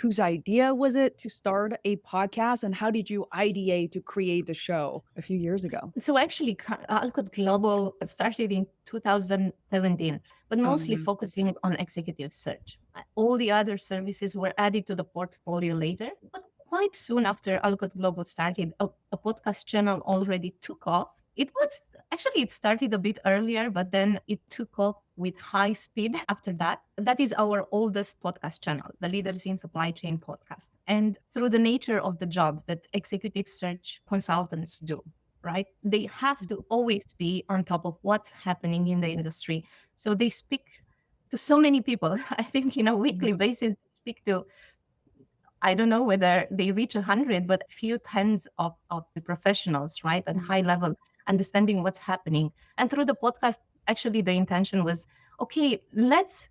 Whose idea was it to start a podcast, and how did you ideate to create the show a few years ago? So actually, Alcott Global started in 2017, but mostly Um, focusing on executive search. All the other services were added to the portfolio later, but quite soon after Alcott Global started, a podcast channel already took off. It started a bit earlier, but then it took off with high speed after that. That is our oldest podcast channel, the Leaders in Supply Chain podcast. And through the nature of the job that executive search consultants do, right? They have to always be on top of what's happening in the industry. So they speak to so many people. I think in a weekly basis, they speak to, I don't know whether they reach 100, but a few tens of the professionals, right? At high level, understanding what's happening. And through the podcast, actually, the intention was, okay, let's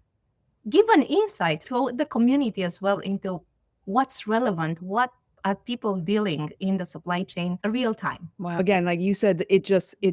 give an insight to the community as well into what's relevant, what are people dealing in the supply chain real time. wow. Again, like you said, it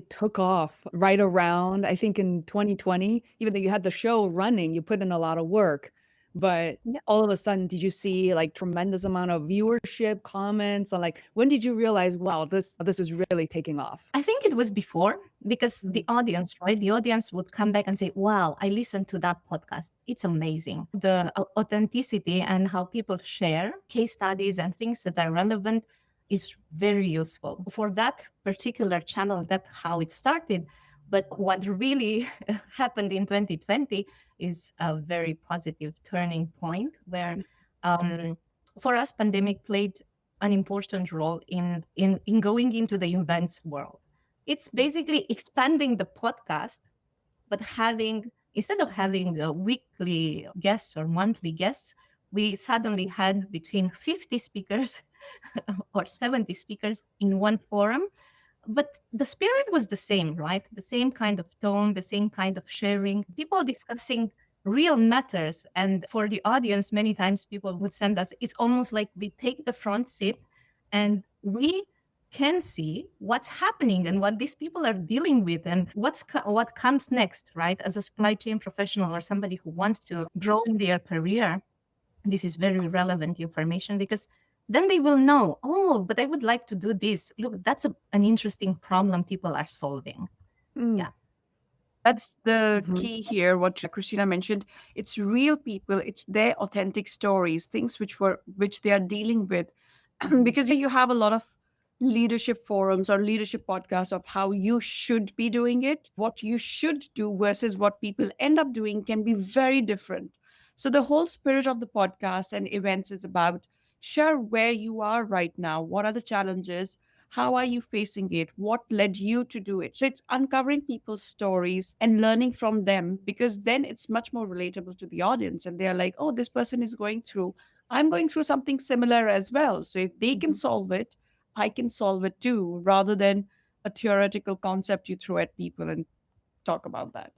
took off right around, I think in 2020, even though you had the show running, you put in a lot of work. But all of a sudden, did you see like tremendous amount of viewership, comments, and like when did you realize, wow, this is really taking off? I think it was before because the audience, right? The audience would come back and say, wow, I listened to that podcast. It's amazing. The authenticity and how people share case studies and things that are relevant is very useful. For that particular channel, that's how it started. But what really happened in 2020 is a very positive turning point where for us, pandemic played an important role in going into the events world. It's basically expanding the podcast, but instead of having the weekly guests or monthly guests, we suddenly had between 50 speakers or 70 speakers in one forum. But the spirit was the same, right? The same kind of tone, the same kind of sharing, people discussing real matters. And for the audience, many times people would send us, it's almost like we take the front seat and we can see what's happening and what these people are dealing with and what comes next, right? As a supply chain professional or somebody who wants to grow in their career, this is very relevant information because then they will know, oh, but I would like to do this. Look, that's an interesting problem people are solving. Mm, Yeah. That's the mhm. key here, what Christina mentioned. It's real people, it's their authentic stories, things which they are dealing with. Because you have a lot of leadership forums or leadership podcasts of how you should be doing it. What you should do versus what people end up doing can be very different. So the whole spirit of the podcast and events is about share where you are right now. What are the challenges? How are you facing it? What led you to do it? So it's uncovering people's stories and learning from them, because then it's much more relatable to the audience. And they're like, oh, this person is going through, I'm going through something similar as well. So if they can solve it, I can solve it too, rather than a theoretical concept you throw at people and talk about that.